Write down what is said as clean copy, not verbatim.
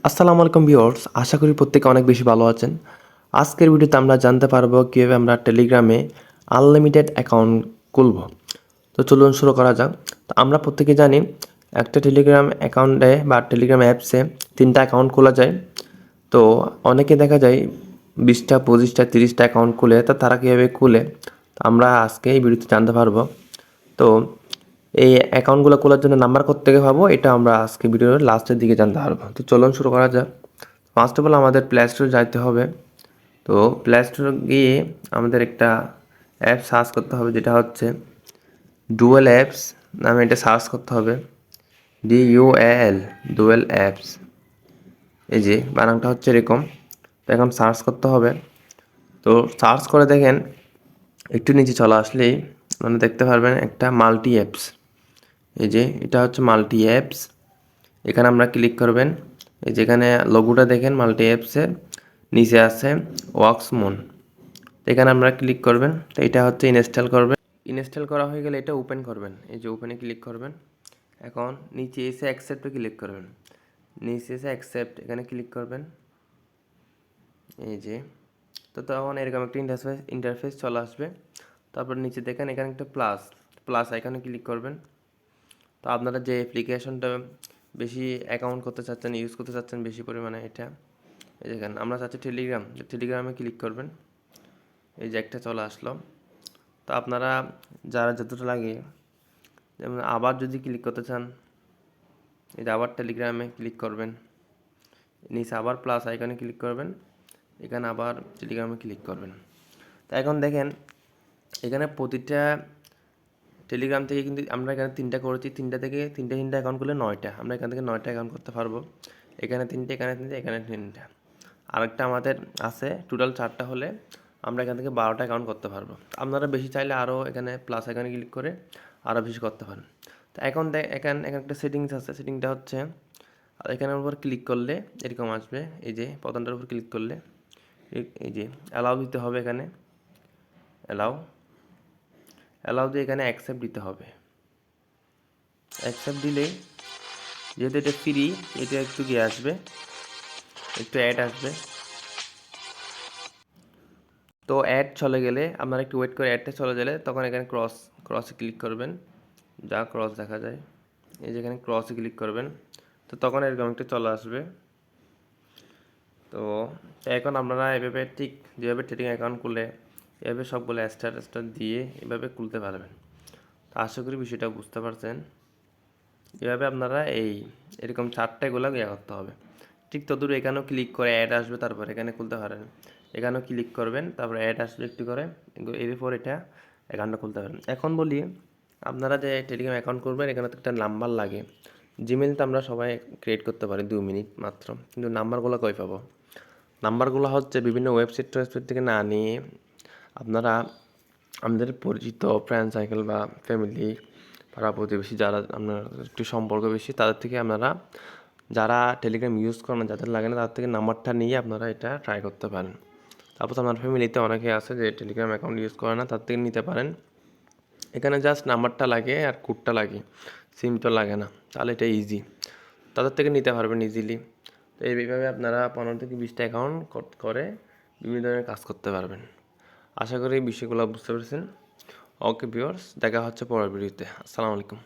আসসালামু আলাইকুম ভিউয়ার্স, আশা করি প্রত্যেকে অনেক বেশি ভালো আছেন। আজকের ভিডিওতে আমরা জানতে পারবো কীভাবে আমরা টেলিগ্রামে আনলিমিটেড অ্যাকাউন্ট খুলব। তো চলুন শুরু করা যাক। তো আমরা প্রত্যেকে জানি একটা টেলিগ্রাম অ্যাকাউন্টে বা টেলিগ্রাম অ্যাপসে 3টা অ্যাকাউন্ট খোলা যায়। তো অনেকে দেখা যায় 20টা 25টা 30টা অ্যাকাউন্ট খুলে, তো তারা কীভাবে খুলে তো আমরা আজকে এই ভিডিওতে জানতে পারবো। তো এই অ্যাকাউন্টগুলো খোলার জন্য নাম্বার কোত্থেকে পাবো, এটা আমরা আজকে ভিডিওর লাস্টের দিকে জানতে পারবো। তো চলুন শুরু করা যাক। ফার্স্ট অফ অল আমাদের প্লে স্টোরে যাইতে হবে। তো প্লে স্টোরে গিয়ে আমাদের একটা অ্যাপ সার্চ করতে হবে, যেটা হচ্ছে ডুয়েল অ্যাপস নামে এটা সার্চ করতে হবে। DUAL ডুয়েল অ্যাপস, এই যে বানানটা হচ্ছে এরকম। তো এখন সার্চ করতে হবে। তো সার্চ করে দেখেন একটু নিচে চলে আসলেই মানে দেখতে পারবেন একটা মাল্টি অ্যাপস। এই যে এটা হচ্ছে মাল্টি অ্যাপস, এখানে আমরা ক্লিক করবেন। এই যেখানে লোগোটা দেখেন মাল্টি অ্যাপসের নিচে আছে ওয়ার্কসমন, এখানে আমরা ক্লিক করবেন। তো এটা হচ্ছে ইনস্টল করবেন। ইনস্টল করা হয়ে গেলে এটা ওপেন করবেন। এই যে ওপেনে ক্লিক করবেন। এখন নিচে এসে অ্যাকসেপ্টে ক্লিক করবেন। নিচে এসে অ্যাকসেপ্ট এখানে ক্লিক করবেন। এই যে তো তখন এরকম একটা ইন্টারফেস চলে আসবে। তারপর নিচে দেখেন এখানে একটা প্লাস প্লাস এখানে ক্লিক করবেন। তো আপনারা যে অ্যাপ্লিকেশনটা বেশি অ্যাকাউন্ট করতে চাচ্ছেন, ইউজ করতে চাচ্ছেন বেশি পরিমাণে, এটা এই দেখেন আমরা চাচ্ছি টেলিগ্রাম, টেলিগ্রামে ক্লিক করবেন। এই যে একটা চলে আসলো। তো আপনারা যারা যতটা লাগে, যেমন আবার যদি ক্লিক করতে চান, এই যে আবার টেলিগ্রামে ক্লিক করবেন। নিচে আবার প্লাস আইকনে ক্লিক করবেন, এখানে আবার টেলিগ্রামে ক্লিক করবেন। তো এখন দেখেন এখানে প্রতিটা টেলিগ্রাম থেকে কিন্তু আমরা এখানে 3টা করেছি, 3টা থেকে 3টা অ্যাকাউন্ট করলে 9টা, আমরা এখান থেকে 9টা অ্যাকাউন্ট করতে পারবো। এখানে 3টে, এখানে 3টে, এখানে 3টা। আরেকটা আমাদের আছে টোটাল 4টা হলে আমরা এখান থেকে 12টা অ্যাকাউন্ট করতে পারবো। আপনারা বেশি চাইলে আরও এখানে প্লাস এখানে ক্লিক করে আরও বেশি করতে পারেন। তো এখন এখানে একটা সেটিংস আছে, সেটিংটা হচ্ছে এখানের উপর ক্লিক করলে এরকম আসবে। এই যে প্রথমটার উপর ক্লিক করলে এই যে অ্যালাউ দিতে হবে, এখানে অ্যালাউ দিয়ে এখানে অ্যাকসেপ্ট দিতে হবে। অ্যাকসেপ্ট দিলে যেহেতু এটা ফ্রি, এটা একটু গিয়ে আসবে, একটু অ্যাড আসবে। তো অ্যাড চলে গেলে আপনারা একটু ওয়েট করে অ্যাডটা চলে গেলে তখন এখানে ক্রসে ক্লিক করবেন, যা ক্রস দেখা যায়। এই যেখানে ক্রসে ক্লিক করবেন, তো তখন এরকম একটা চলে আসবে। তো এখন আপনারা এভাবে ঠিক যেভাবে ট্রেডিং অ্যাকাউন্ট খুলে এভাবে সবগুলো স্টার দিয়ে এভাবে খুলতে পারবেন। তো আশা করি বিষয়টা বুঝতে পারছেন। এভাবে আপনারা এরকম 4টাগুলো ইয়ে করতে হবে। ঠিক তদূর এখানেও ক্লিক করে অ্যাড আসবে, তারপর এখানে খুলতে পারেন। এখানেও ক্লিক করবেন, তারপর অ্যাড আসবে একটু করে, এরপর এটা অ্যাকাউন্টটা খুলতে পারেন। এখন বলি আপনারা যে টেলিগ্রাম অ্যাকাউন্ট করবেন, এখানে তো একটা নাম্বার লাগে। জিমেল তো আমরা সবাই ক্রিয়েট করতে পারি 2 মিনিট মাত্র, কিন্তু নাম্বারগুলো কই পাবো? নাম্বারগুলো হচ্ছে বিভিন্ন ওয়েবসাইট থেকে না নিয়ে আপনারা আমাদের পরিচিত ফ্রেন্ড সার্কেল বা ফ্যামিলি, পাড়া প্রতিবেশী যারা আপনার একটু সম্পর্ক বেশি, তাদের থেকে আপনারা যারা টেলিগ্রাম ইউজ করেন, যাদের লাগে না, তাদের থেকে নাম্বারটা নিয়ে আপনারা এটা ট্রাই করতে পারেন। তারপর আপনার ফ্যামিলিতে অনেকে আছে যে টেলিগ্রাম অ্যাকাউন্ট ইউজ করে না, তার থেকে নিতে পারেন। এখানে জাস্ট নাম্বারটা লাগে আর কোডটা লাগে, সিমটা লাগে না, তাহলে এটা ইজি, তাদের থেকে নিতে পারবেন ইজিলি। তো এইভাবে আপনারা 15 থেকে 20টা অ্যাকাউন্ট করে বিভিন্ন ধরনের কাজ করতে পারবেন। আশা করি এই বিষয়গুলো বুঝতে পেরেছেন। ওকে ভিউয়ার্স, দেখা হচ্ছে পরের ভিডিওতে। আসসালামু আলাইকুম।